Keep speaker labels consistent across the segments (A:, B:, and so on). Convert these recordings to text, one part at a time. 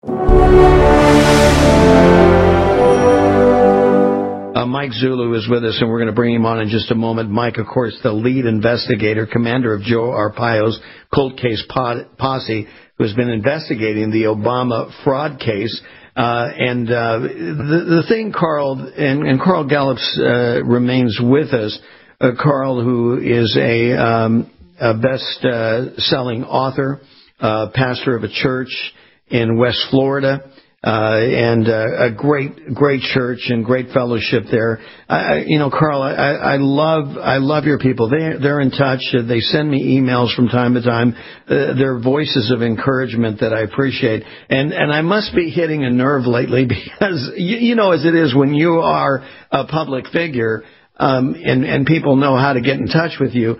A: Mike Zullo is with us, and we're going to bring him on in just a moment. Mike, of course, the lead investigator, commander of Joe Arpaio's cold case posse, who has been investigating the Obama fraud case. The thing, Carl, and Carl Gallups remains with us. Carl, who is a best-selling author, pastor of a church in West Florida, and a great church and great fellowship there. Carl, I love your people. They're in touch. They send me emails from time to time. They're voices of encouragement that I appreciate. And I must be hitting a nerve lately because you know as it is when you are a public figure. And people know how to get in touch with you.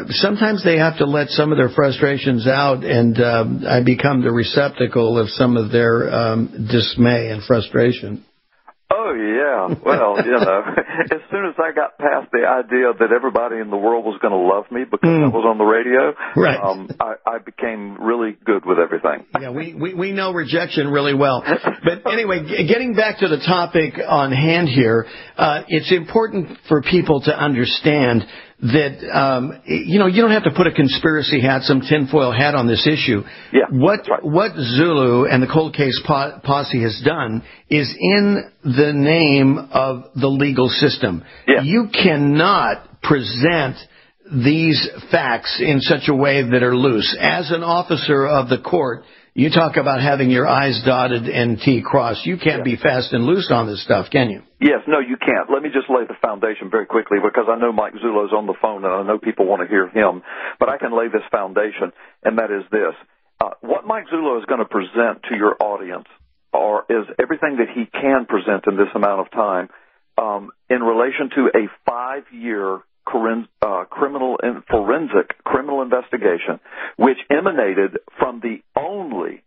A: Sometimes they have to let some of their frustrations out, and I become the receptacle of some of their dismay and frustration.
B: Oh, yeah. Well, as soon as I got past the idea that everybody in the world was going to love me because I was on the radio,
A: right.
B: I became really good with everything.
A: Yeah, we know rejection really well. But anyway, getting back to the topic on hand here, it's important for people to understand that, you don't have to put a conspiracy hat, some tinfoil hat on this issue.
B: Yeah,
A: what
B: right.
A: Zullo and the cold case posse has done is in the name of the legal system.
B: Yeah.
A: You cannot present these facts in such a way that are loose. As an officer of the court, you talk about having your I's dotted and T crossed. You can't be fast and loose on this stuff, can you?
B: Yes, no, you can't. Let me just lay the foundation very quickly because I know Mike Zullo's on the phone and I know people want to hear him. But I can lay this foundation, and that is this. What Mike Zullo is going to present to your audience is everything that he can present in this amount of time in relation to a 5-year forensic criminal investigation, which emanated from the only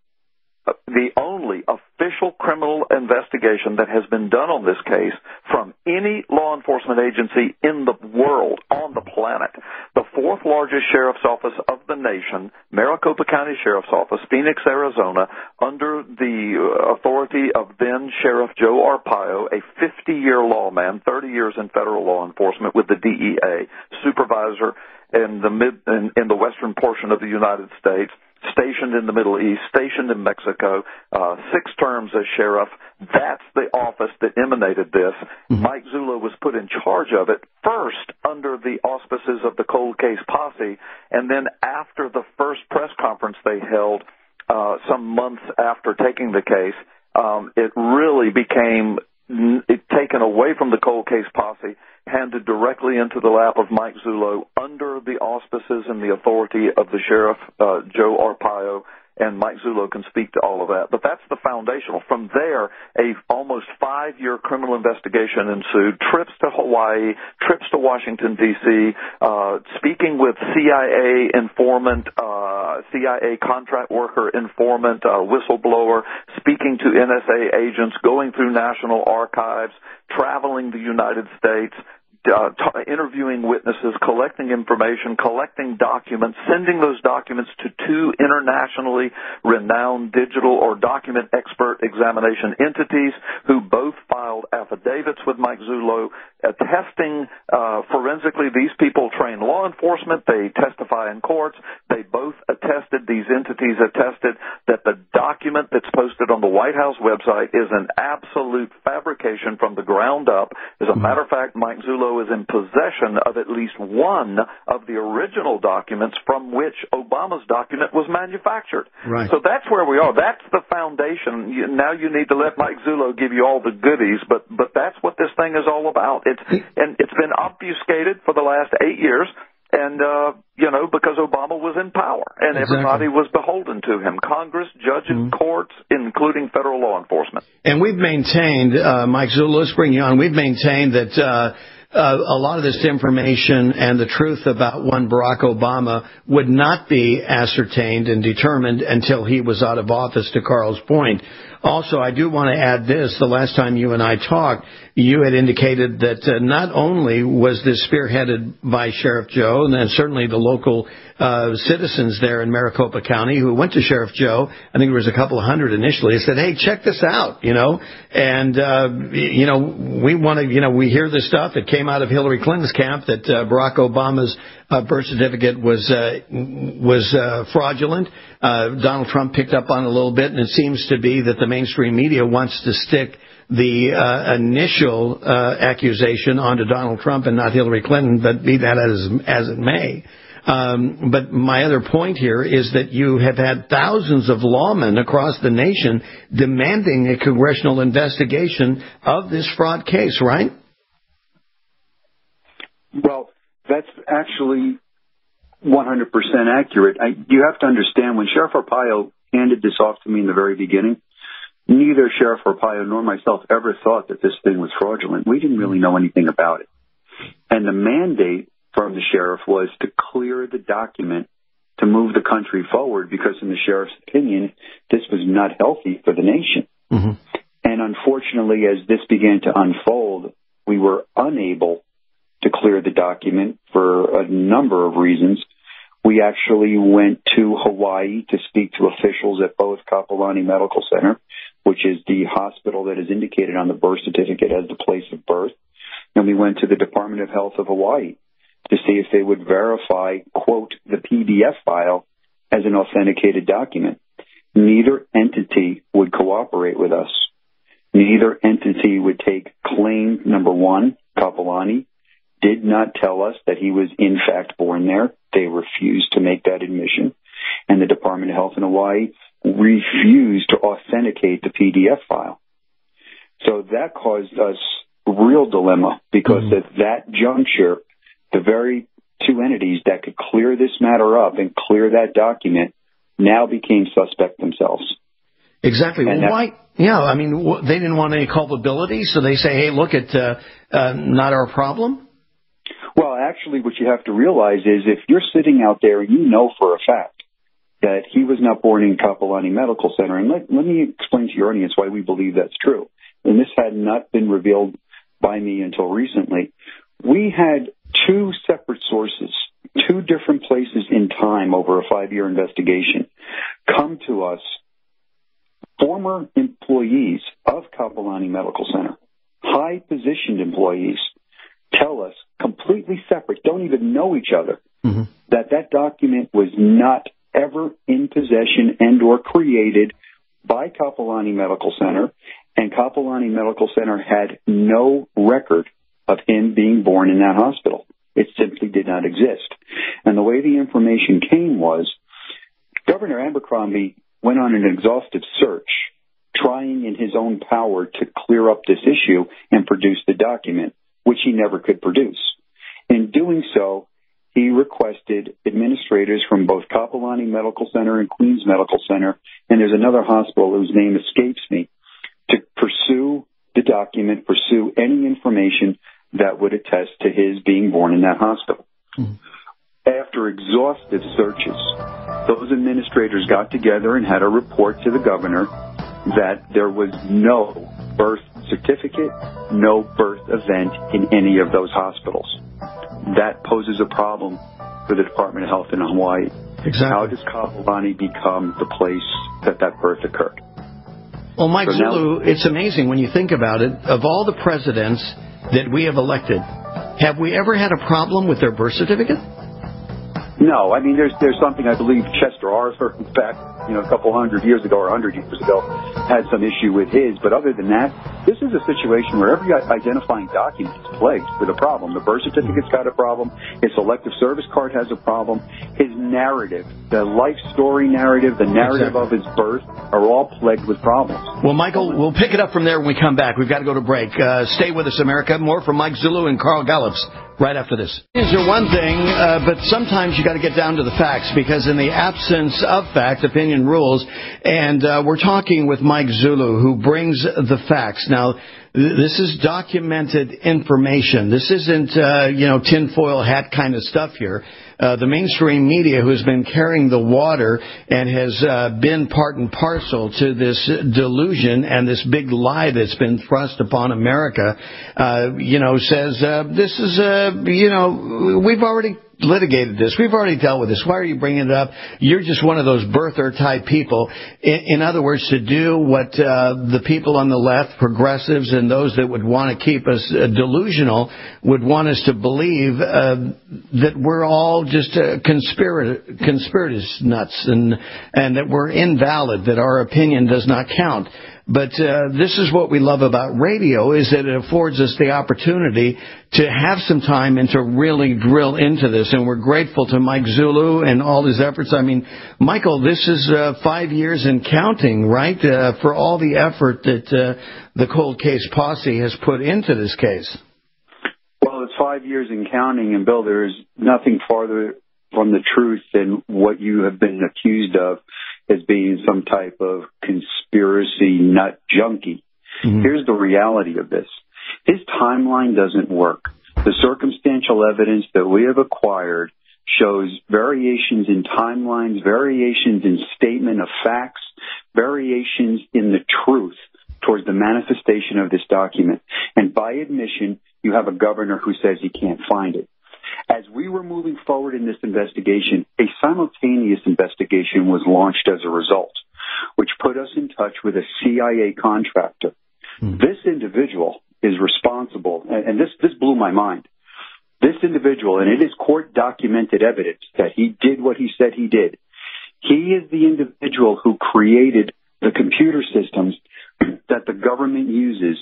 B: official criminal investigation that has been done on this case from any law enforcement agency in the world, on the planet. The 4th largest sheriff's office of the nation, Maricopa County Sheriff's Office, Phoenix, Arizona, under the authority of then Sheriff Joe Arpaio, a 50-year lawman, 30 years in federal law enforcement with the DEA, supervisor in the western portion of the United States, stationed in the Middle East, stationed in Mexico, 6 terms as sheriff. That's the office that emanated this. Mm-hmm. Mike Zullo was put in charge of it, first under the auspices of the cold case posse, and then after the first press conference they held some months after taking the case, it really became taken away from the cold case posse, handed directly into the lap of Mike Zullo under the auspices and the authority of the Sheriff Joe Arpaio, and Mike Zullo can speak to all of that. But that's the foundational. From there, a almost 5-year criminal investigation ensued, trips to Hawaii, trips to Washington, D.C., speaking with CIA informant, CIA contract worker informant, whistleblower, speaking to NSA agents, going through national archives, traveling the United States, interviewing witnesses, collecting information, collecting documents, sending those documents to 2 internationally renowned digital or document expert examination entities who both filed affidavits with Mike Zullo attesting forensically. These people train law enforcement. They testify in courts. They both attested, these entities attested, that the document that's posted on the White House website is an absolute fabrication from the ground up. As a matter of fact, Mike Zullo is in possession of at least one of the original documents from which Obama's document was manufactured.
A: Right.
B: So that's where we are. That's the foundation. Now you need to let Mike Zullo give you all the goodies, but that's what this thing is all about. It's been obfuscated for the last 8 years. And, because Obama was in power and everybody was beholden to him, Congress, judges, courts, including federal law enforcement.
A: And we've maintained, Mike Zullo, let's bring you on, we've maintained that a lot of this information and the truth about one Barack Obama would not be ascertained and determined until he was out of office, to Carl's point. Also, I do want to add this. The last time you and I talked, you had indicated that not only was this spearheaded by Sheriff Joe, and then certainly the local citizens there in Maricopa County who went to Sheriff Joe, I think there was a couple of hundred initially, said, hey, check this out, and, we want to, we hear this stuff. It came out of Hillary Clinton's camp that Barack Obama's birth certificate was fraudulent. Donald Trump picked up on it a little bit, and it seems to be that the mainstream media wants to stick the initial accusation onto Donald Trump and not Hillary Clinton, but be that as it may. But my other point here is that you have had thousands of lawmen across the nation demanding a congressional investigation of this fraud case, right?
C: Well, that's actually 100% accurate. You have to understand, when Sheriff Arpaio handed this off to me in the very beginning, neither Sheriff Arpaio nor myself ever thought that this thing was fraudulent. We didn't really know anything about it. And the mandate from the sheriff was to clear the document to move the country forward, because in the sheriff's opinion, this was not healthy for the nation. Mm-hmm. And unfortunately, as this began to unfold, we were unable to clear the document for a number of reasons. We actually went to Hawaii to speak to officials at both Kapolani Medical Center, which is the hospital that is indicated on the birth certificate as the place of birth. And we went to the Department of Health of Hawaii to see if they would verify, quote, the PDF file as an authenticated document. Neither entity would cooperate with us. Neither entity would take claim number one. Kapolani did not tell us that he was in fact born there. They refused to make that admission. And the Department of Health in Hawaii refused to authenticate the PDF file. So that caused us real dilemma, because at that juncture, the very two entities that could clear this matter up and clear that document now became suspect themselves.
A: Exactly. Well, why? Yeah, I mean, they didn't want any culpability, so they say, hey, look, it's not our problem?
C: Well, actually, what you have to realize is, if you're sitting out there and you know for a fact that he was not born in Kapolani Medical Center, and let me explain to your audience why we believe that's true, and this had not been revealed by me until recently. We had two separate sources, two different places in time over a 5-year investigation, come to us, former employees of Kapolani Medical Center, high-positioned employees, tell us, completely separate, don't even know each other, that document was not ever in possession and or created by Kapolani Medical Center, and Kapolani Medical Center had no record of him being born in that hospital. It simply did not exist. And the way the information came was, Governor Abercrombie went on an exhaustive search, trying in his own power to clear up this issue and produce the document, which he never could produce. In doing so, he requested administrators from both Kapolani Medical Center and Queens Medical Center, and there's another hospital whose name escapes me, to pursue the document, pursue any information that would attest to his being born in that hospital. After exhaustive searches, those administrators got together and had a report to the governor that there was no birth certificate, no birth event in any of those hospitals. That poses a problem for the Department of Health in Hawaii.
A: Exactly.
C: How does Kapolani become the place that birth occurred?
A: Well, Mike Zullo, it's amazing when you think about it. Of all the presidents that we have elected, have we ever had a problem with their birth certificate?
C: No. I mean, there's something, I believe Chester Arthur, in fact, a couple 100 years ago or 100 years ago, had some issue with his. But other than that, this is a situation where every identifying document is plagued with a problem. The birth certificate's got a problem. His elective service card has a problem. His narrative, the life story narrative, the narrative of his birth, are all plagued with problems.
A: Well, Michael, we'll pick it up from there when we come back. We've got to go to break. Stay with us, America. More from Mike Zullo and Carl Gallups right after this. These are one thing, but sometimes you got to get down to the facts, because in the absence of fact, opinion rules. And we're talking with Mike Zullo, who brings the facts. Now, This is documented information. This isn't, tinfoil hat kind of stuff here. The mainstream media, who's been carrying the water and has been part and parcel to this delusion and this big lie that's been thrust upon America, says this is, we've already litigated this. We've already dealt with this. Why are you bringing it up? You're just one of those birther type people. In other words, to do what the people on the left, progressives, and those that would want to keep us delusional would want us to believe that we're all just conspirators nuts and that we're invalid, that our opinion does not count. But this is what we love about radio, is that it affords us the opportunity to have some time and to really drill into this. And we're grateful to Mike Zullo and all his efforts. I mean, Michael, this is 5 years and counting, right, for all the effort that the Cold Case Posse has put into this case.
C: Well, it's 5 years and counting, and Bill, there's nothing farther from the truth than what you have been accused of as being some type of conspiracy nut junkie. Mm-hmm. Here's the reality of this. His timeline doesn't work. The circumstantial evidence that we have acquired shows variations in timelines, variations in statement of facts, variations in the truth towards the manifestation of this document. And by admission, you have a governor who says he can't find it. As we were moving forward in this investigation, a simultaneous investigation was launched as a result, which put us in touch with a CIA contractor. Mm. This individual is responsible, and this blew my mind. This individual, and it is court-documented evidence that he did what he said he did. He is the individual who created the computer systems that the government uses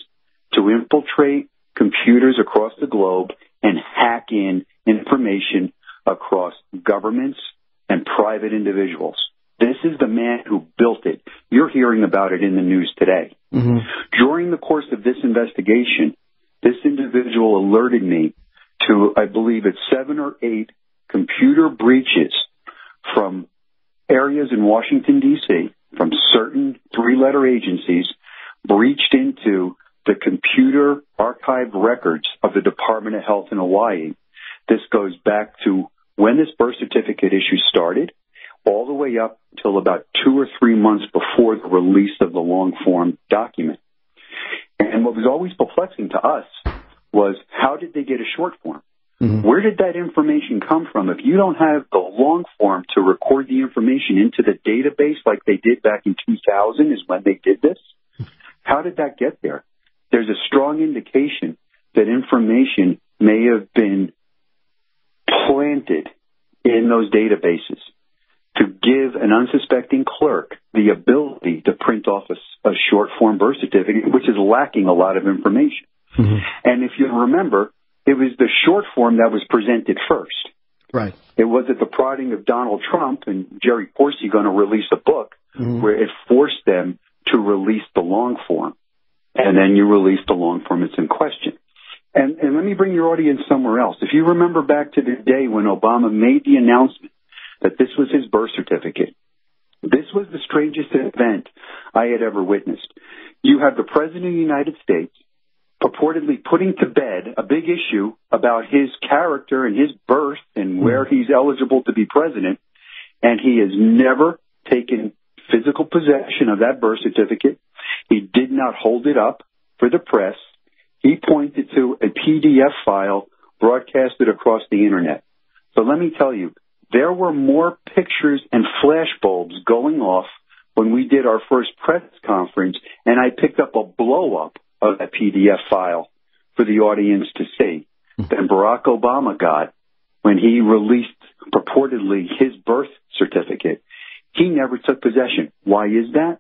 C: to infiltrate computers across the globe and hack in information across governments and private individuals. This is the man who built it. You're hearing about it in the news today. Mm-hmm. During the course of this investigation, this individual alerted me to, I believe it's 7 or 8 computer breaches from areas in Washington, D.C., from certain 3-letter agencies, breached into the computer archive records of the Department of Health in Hawaii. This goes back to when this birth certificate issue started, all the way up till about 2 or 3 months before the release of the long-form document. And what was always perplexing to us was, how did they get a short form? Mm-hmm. Where did that information come from? If you don't have the long form to record the information into the database like they did back in 2000 is when they did this, how did that get there? There's a strong indication that information may have been planted in those databases to give an unsuspecting clerk the ability to print off a short form birth certificate, which is lacking a lot of information. Mm-hmm. And if you remember, it was the short form that was presented first.
A: Right.
C: It was at the prodding of Donald Trump and Jerry Corsi going to release a book mm-hmm. where it forced them to release the long form. And then you release the long form that's in question. And let me bring your audience somewhere else. If you remember back to the day when Obama made the announcement that this was his birth certificate, this was the strangest event I had ever witnessed. You have the President of the United States purportedly putting to bed a big issue about his character and his birth and where he's eligible to be president, and he has never taken physical possession of that birth certificate. He did not hold it up for the press. He pointed to a PDF file broadcasted across the Internet. So let me tell you, there were more pictures and flashbulbs going off when we did our first press conference, and I picked up a blow-up of that PDF file for the audience to see than Barack Obama got when he released purportedly his birth certificate. He never took possession. Why is that?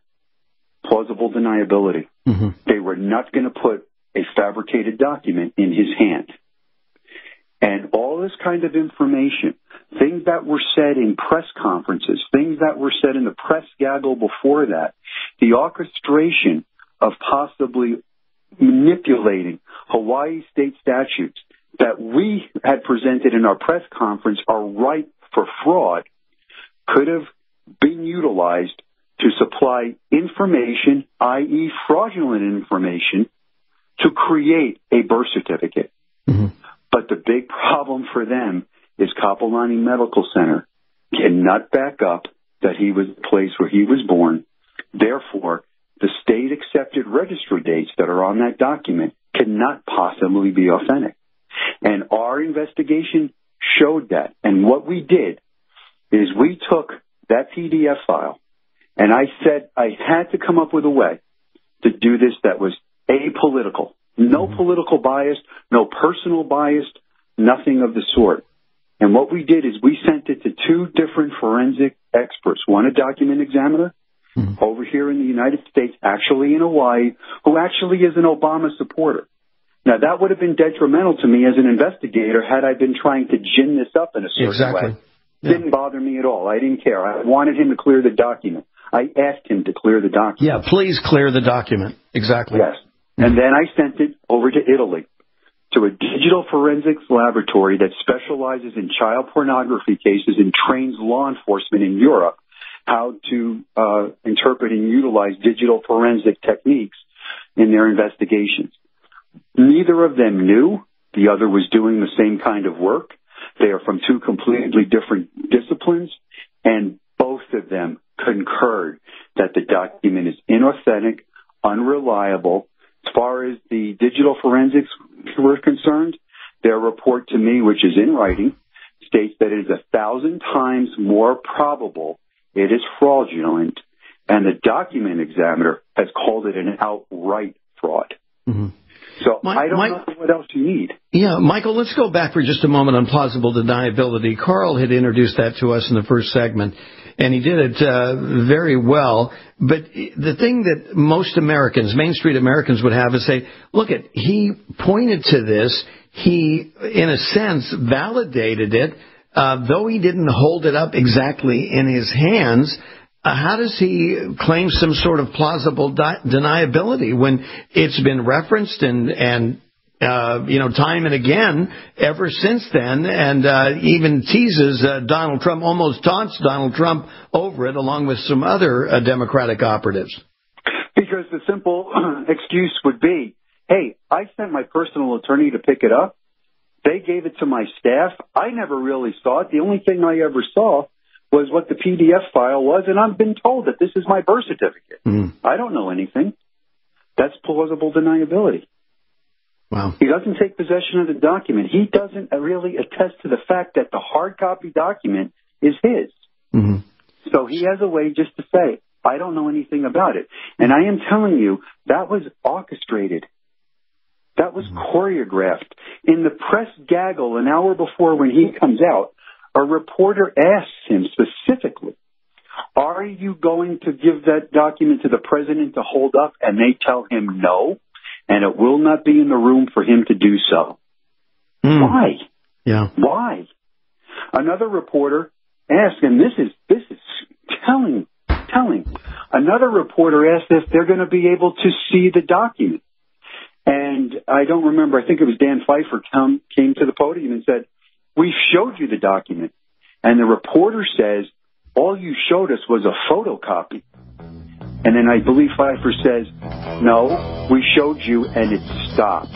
C: Plausible deniability. Mm-hmm. They were not going to put a fabricated document in his hand. And all this kind of information, things that were said in press conferences, things that were said in the press gaggle before that, the orchestration of possibly manipulating Hawaii state statutes that we had presented in our press conference are ripe for fraud, could have been utilized to supply information, i.e. fraudulent information, to create a birth certificate. Mm-hmm. But the big problem for them is Kapolani Medical Center cannot back up that he was the place where he was born. Therefore, the state-accepted registry dates that are on that document cannot possibly be authentic. And our investigation showed that. And what we did is we took that PDF file, and I said I had to come up with a way to do this that was apolitical. No political bias, no personal bias, nothing of the sort. And what we did is we sent it to two different forensic experts, one a document examiner over here in the United States, actually in Hawaii, who actually is an Obama supporter. Now, that would have been detrimental to me as an investigator had I been trying to gin this up in a certain way. Yeah. Didn't bother me at all. I didn't care. I wanted him to clear the document. I asked him to clear the document.
A: Yeah, please clear the document. Exactly.
C: Yes. And then I sent it over to Italy, to a digital forensics laboratory that specializes in child pornography cases and trains law enforcement in Europe how to interpret and utilize digital forensic techniques in their investigations. Neither of them knew the other was doing the same kind of work. They are from two completely different disciplines, and both of them concurred that the document is inauthentic, unreliable. As far as the digital forensics were concerned, their report to me, which is in writing, states that it is 1,000 times more probable it is fraudulent, and the document examiner has called it an outright fraud. Mm-hmm. So I don't know what else you need.
A: Yeah, Michael, let's go back for just a moment on plausible deniability. Carl had introduced that to us in the first segment, and he did it very well. But the thing that most Americans, Main Street Americans, would have is say, look, he pointed to this. He, in a sense, validated it, though he didn't hold it up exactly in his hands. How does he claim some sort of plausible deniability when it's been referenced and time and again ever since then, and even teases Donald Trump, almost taunts Donald Trump over it, along with some other Democratic operatives?
C: Because the simple excuse would be, hey, I sent my personal attorney to pick it up. They gave it to my staff. I never really saw it. The only thing I ever saw was what the PDF file was, and I've been told that this is my birth certificate. I don't know anything. That's plausible deniability.
A: Wow.
C: He doesn't take possession of the document. He doesn't really attest to the fact that the hard copy document is his. Mm-hmm. So he has a way just to say, I don't know anything about it. And I am telling you, that was orchestrated. That was choreographed. In the press gaggle an hour before when he comes out, a reporter asks him specifically, are you going to give that document to the president to hold up? And they tell him no, and it will not be in the room for him to do so. Why?
A: Yeah.
C: Why? Another reporter asked, and this is telling. Another reporter asked if they're going to be able to see the document. And I don't remember, I think it was Dan Pfeiffer came to the podium and said, we showed you the document. And the reporter says, all you showed us was a photocopy. And then I believe Pfeiffer says, no, we showed you and it stopped.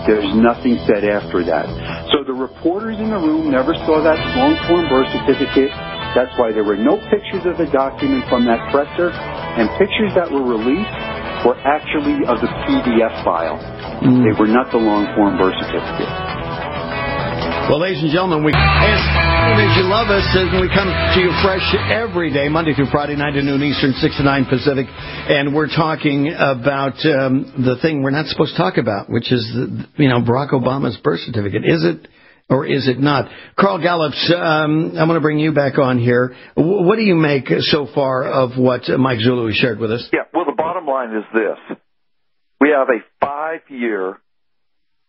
C: There's nothing said after that. So the reporters in the room never saw that long-form birth certificate. That's why there were no pictures of the document from that presser. And pictures that were released were actually of the PDF file. They were not the long-form birth certificate.
A: Well, ladies and gentlemen, as you love us, we come to you fresh every day, Monday through Friday, 9 to noon Eastern, 6 to 9 Pacific, and we're talking about the thing we're not supposed to talk about, which is, Barack Obama's birth certificate. Is it or is it not? Carl Gallups, I'm going to bring you back on here. What do you make so far of what Mike Zullo has shared with us?
B: Yeah, well, the bottom line is this. We have a 5-year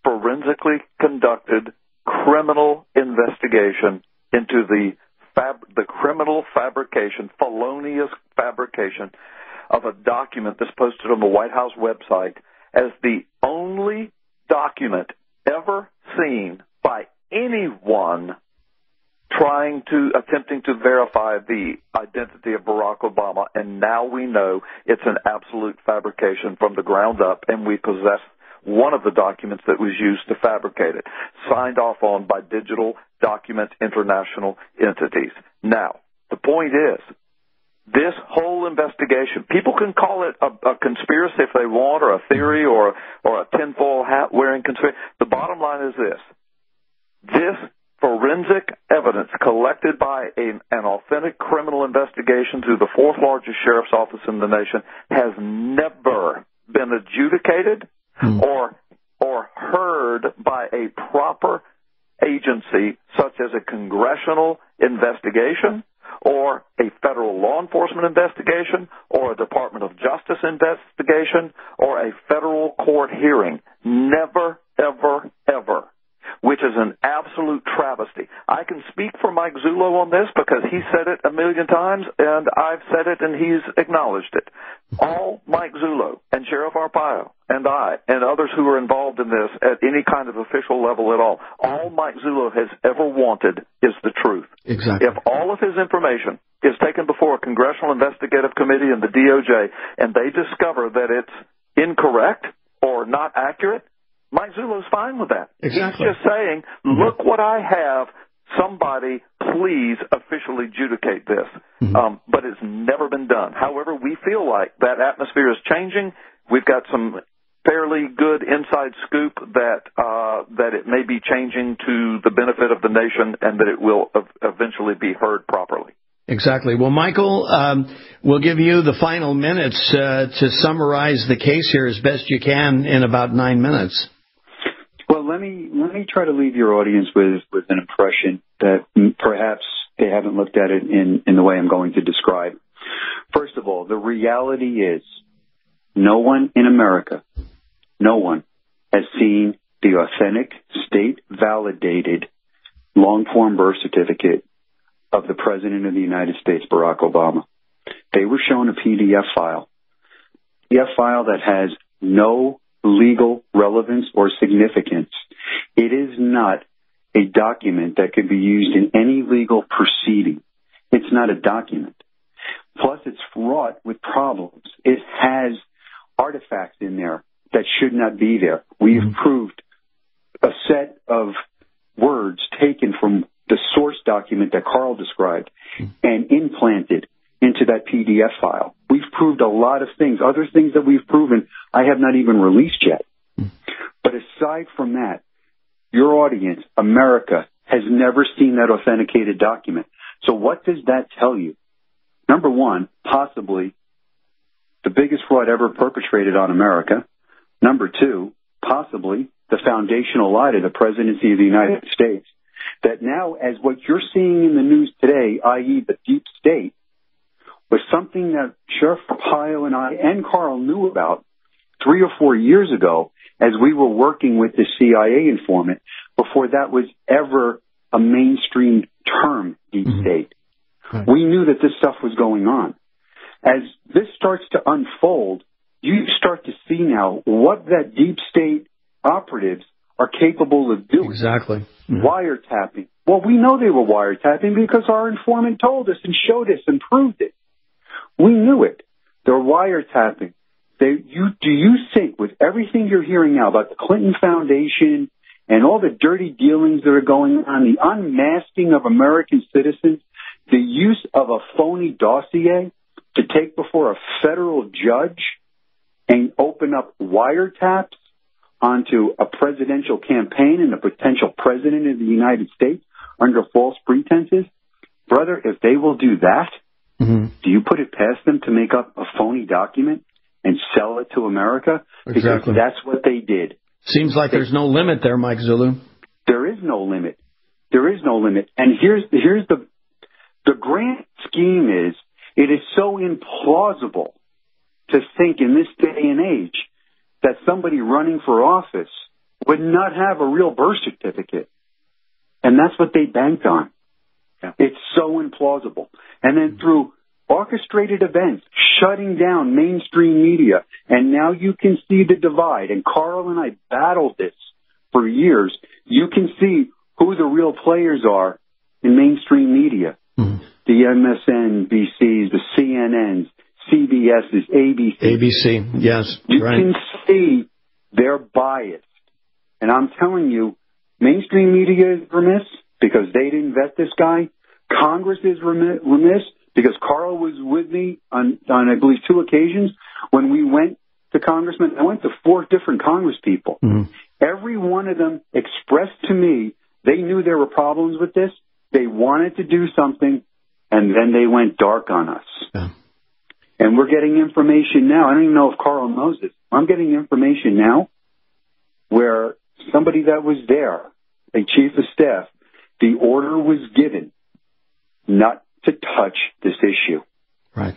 B: forensically conducted criminal investigation into the criminal fabrication, felonious fabrication of a document that's posted on the White House website as the only document ever seen by anyone attempting to verify the identity of Barack Obama, and now we know it's an absolute fabrication from the ground up, and we possess one of the documents that was used to fabricate it, signed off on by Digital Document International entities. Now, the point is, this whole investigation, people can call it a conspiracy if they want, or a theory, or a tinfoil hat wearing conspiracy. The bottom line is this. This forensic evidence collected by an authentic criminal investigation through the fourth largest sheriff's office in the nation has never been adjudicated or heard by a proper agency such as a congressional investigation or a federal law enforcement investigation or a Department of Justice investigation or a federal court hearing. Never, ever, ever. Which is an absolute travesty. I can speak for Mike Zullo on this because he said it a million times, and I've said it, and he's acknowledged it. All Mike Zullo and Sheriff Arpaio and I and others who are involved in this at any kind of official level at all Mike Zullo has ever wanted is the truth.
A: Exactly.
B: If all of his information is taken before a congressional investigative committee and the DOJ, and they discover that it's incorrect or not accurate, Mike Zullo's fine with that.
A: Exactly.
B: He's just saying, look what I have. Somebody please officially adjudicate this. But it's never been done. However, we feel like that atmosphere is changing. We've got some fairly good inside scoop that it may be changing to the benefit of the nation and that it will eventually be heard properly.
A: Exactly. Well, Michael, we'll give you the final minutes to summarize the case here as best you can in about 9 minutes.
C: Well, let me try to leave your audience with an impression that perhaps they haven't looked at it in the way I'm going to describe. First of all, the reality is no one in America, no one has seen the authentic, state-validated, long-form birth certificate of the President of the United States, Barack Obama. They were shown a PDF file that has no legal relevance or significance. It is not a document that could be used in any legal proceeding. It's not a document. Plus, it's fraught with problems. It has artifacts in there that should not be there. We've proved a set of words taken from the source document that Carl described and implanted into that PDF file. We've proved a lot of things. Other things that we've proven I have not even released yet. But aside from that, your audience, America, has never seen that authenticated document. So what does that tell you? Number one, possibly the biggest fraud ever perpetrated on America. Number two, possibly the foundational lie to the presidency of the United States. That now, as what you're seeing in the news today, i.e. the deep state, was something that Sheriff Arpaio and I and Carl knew about 3 or 4 years ago as we were working with the CIA informant before that was ever a mainstream term, deep state. Right. We knew that this stuff was going on. As this starts to unfold, you start to see now what that deep state operatives are capable of doing.
A: Exactly.
C: Wiretapping. Well, we know they were wiretapping because our informant told us and showed us and proved it. We knew it. They're wiretapping. Do you think, with everything you're hearing now about the Clinton Foundation and all the dirty dealings that are going on, the unmasking of American citizens, the use of a phony dossier to take before a federal judge and open up wiretaps onto a presidential campaign and a potential president of the United States under false pretenses? Brother, if they will do that, do you put it past them to make up a phony document and sell it to America?
A: Exactly.
C: Because that's what they did.
A: Seems like there's no limit there, Mike Zullo.
C: There is no limit. There is no limit. And here's the grand scheme is, it is so implausible to think in this day and age that somebody running for office would not have a real birth certificate. And that's what they banked on. Yeah. It's so implausible. And then through orchestrated events, shutting down mainstream media, and now you can see the divide. And Carl and I battled this for years. You can see who the real players are in mainstream media. The MSNBCs, the CNNs, CBS's, ABC.
A: ABC, yes.
C: You can see their biased. And I'm telling you, mainstream media is remiss because they didn't vet this guy. Congress is remiss because Carl was with me on I believe, 2 occasions when we went to congressmen. I went to 4 different Congress people. Mm-hmm. Every one of them expressed to me they knew there were problems with this. They wanted to do something, and then they went dark on us. Yeah. And we're getting information now. I don't even know if Carl knows this. I'm getting information now where somebody that was there, a chief of staff, the order was given not to touch this issue.
A: Right.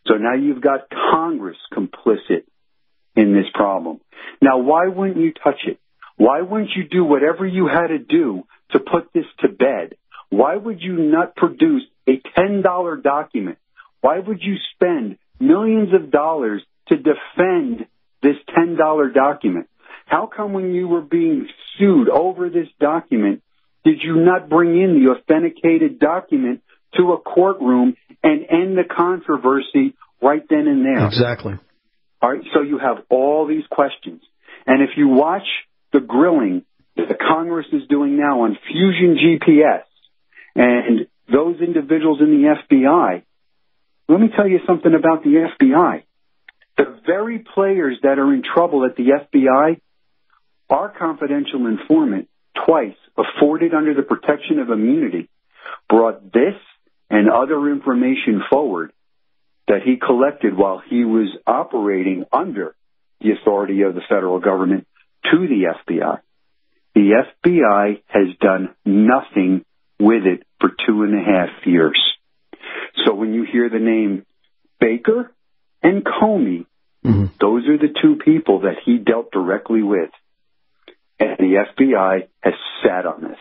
C: So now you've got Congress complicit in this problem. Now, why wouldn't you touch it? Why wouldn't you do whatever you had to do to put this to bed? Why would you not produce a $10 document? Why would you spend millions of dollars to defend this $10 document? How come when you were being sued over this document, did you not bring in the authenticated document to a courtroom and end the controversy right then and there?
A: Exactly.
C: All right, so you have all these questions. And if you watch the grilling that the Congress is doing now on Fusion GPS and those individuals in the FBI, let me tell you something about the FBI. The very players that are in trouble at the FBI, our confidential informant, twice afforded under the protection of immunity, brought this and other information forward that he collected while he was operating under the authority of the federal government to the FBI. The FBI has done nothing with it for 2.5 years. So when you hear the name Baker and Comey, mm-hmm. those are the 2 people that he dealt directly with. And the FBI has sat on this.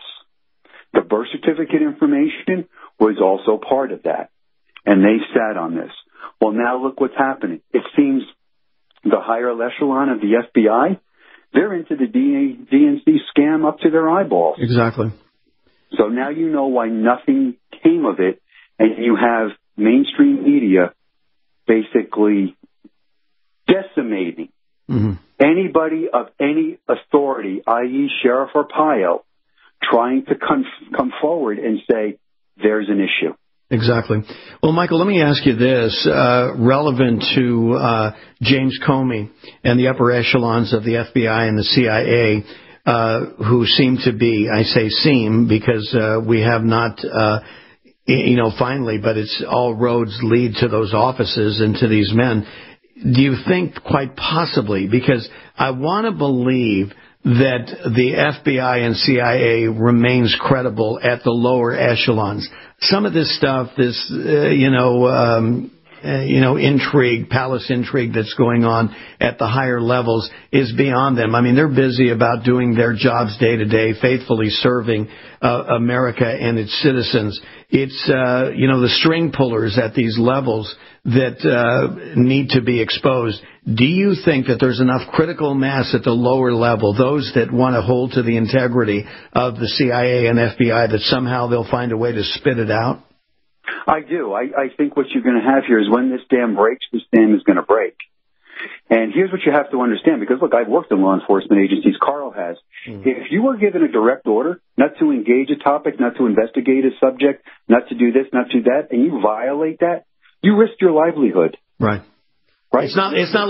C: The birth certificate information was also part of that. And they sat on this. Well, now look what's happening. It seems the higher echelon of the FBI, they're into the DNC scam up to their eyeballs.
A: Exactly.
C: So now you know why nothing came of it, and you have mainstream media basically decimating mm-hmm. anybody of any authority, i.e. Sheriff Arpaio, trying to come forward and say, there's an issue.
A: Exactly. Well, Michael, let me ask you this, relevant to James Comey and the upper echelons of the FBI and the CIA, who seem to be, I say seem because we have not, finally, but it's all roads lead to those offices and to these men. Do you think quite possibly, because I want to believe that the FBI and CIA remains credible at the lower echelons. Some of this stuff, this, intrigue, palace intrigue that's going on at the higher levels is beyond them. I mean, they're busy about doing their jobs day to day, faithfully serving America and its citizens. It's, the string pullers at these levels that need to be exposed. Do you think that there's enough critical mass at the lower level, those that want to hold to the integrity of the CIA and FBI, that somehow they'll find a way to spit it out?
C: I do. I think what you're going to have here is when this dam breaks, this dam is going to break. And here's what you have to understand, because, look, I've worked in law enforcement agencies. Carl has. Mm-hmm. If you were given a direct order not to engage a topic, not to investigate a subject, not to do this, not to do that, and you violate that, you risk your livelihood.
A: Right.
C: Right?
A: It's not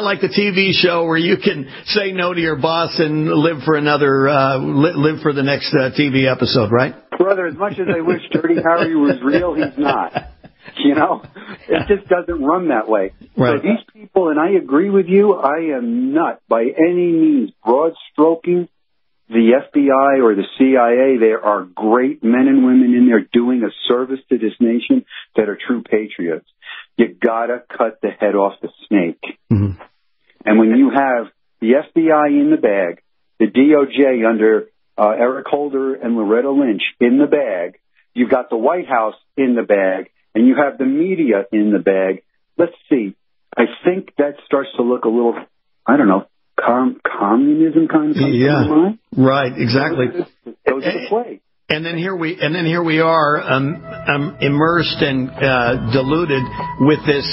A: like the TV show where you can say no to your boss and live for the next TV episode, right?
C: Brother, as much as I wish Dirty Harry was real, he's not. It just doesn't run that way.
A: Right.
C: So these people, and I agree with you, I am not by any means broad stroking the FBI or the CIA. There are great men and women in there doing a service to this nation that are true patriots. You gotta cut the head off the snake. Mm-hmm. And when you have the FBI in the bag, the DOJ under Eric Holder and Loretta Lynch in the bag, you've got the White House in the bag, and you have the media in the bag. Let's see. I think that starts to look a little, I don't know, communism kind of something.
A: Yeah, right, exactly.
C: Those are the play.
A: And then here we are, immersed and diluted with this,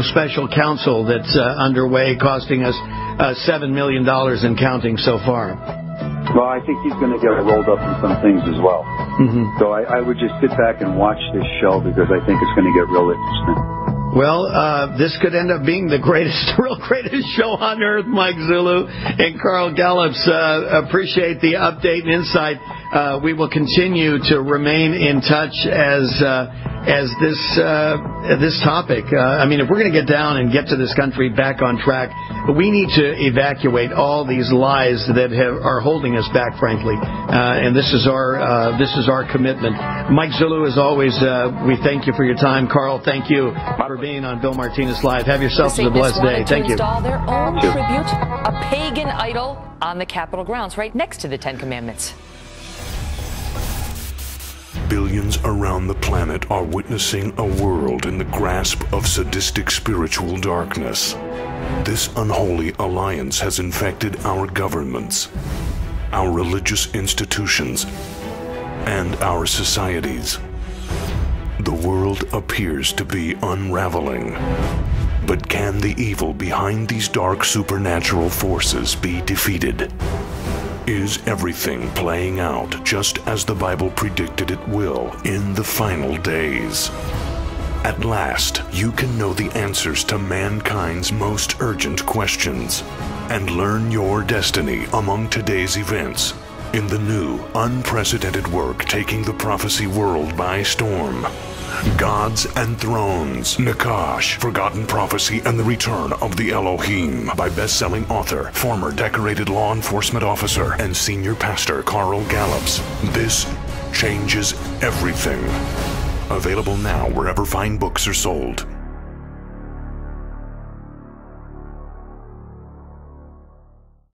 A: special counsel that's underway, costing us $7 million and counting so far.
C: Well, I think he's going to get rolled up in some things as well. Mm-hmm. So I would just sit back and watch this show because I think it's going to get real interesting.
A: Well, this could end up being the greatest show on earth, Mike Zullo and Carl Gallups. Appreciate the update and insight. We will continue to remain in touch as this topic. I mean, if we're going to get down and get to this country back on track, we need to evacuate all these lies that are holding us back, frankly. And this is our commitment. Mike Zullo, as always, we thank you for your time. Carl, thank you for being on Bill Martinez Live. Have yourselves a blessed day. Thank you.
D: Install their own tribute, a pagan idol, on the Capitol grounds, right next to the Ten Commandments.
E: Billions around the planet are witnessing a world in the grasp of sadistic spiritual darkness. This unholy alliance has infected our governments, our religious institutions, and our societies. The world appears to be unraveling. But can the evil behind these dark supernatural forces be defeated? Is everything playing out just as the Bible predicted it will in the final days? At last, you can know the answers to mankind's most urgent questions and learn your destiny among today's events in the new, unprecedented work taking the prophecy world by storm. Gods and Thrones, Nakash, Forgotten Prophecy, and the Return of the Elohim by best-selling author, former decorated law enforcement officer, and senior pastor Carl Gallups. This changes everything. Available now wherever fine books are sold.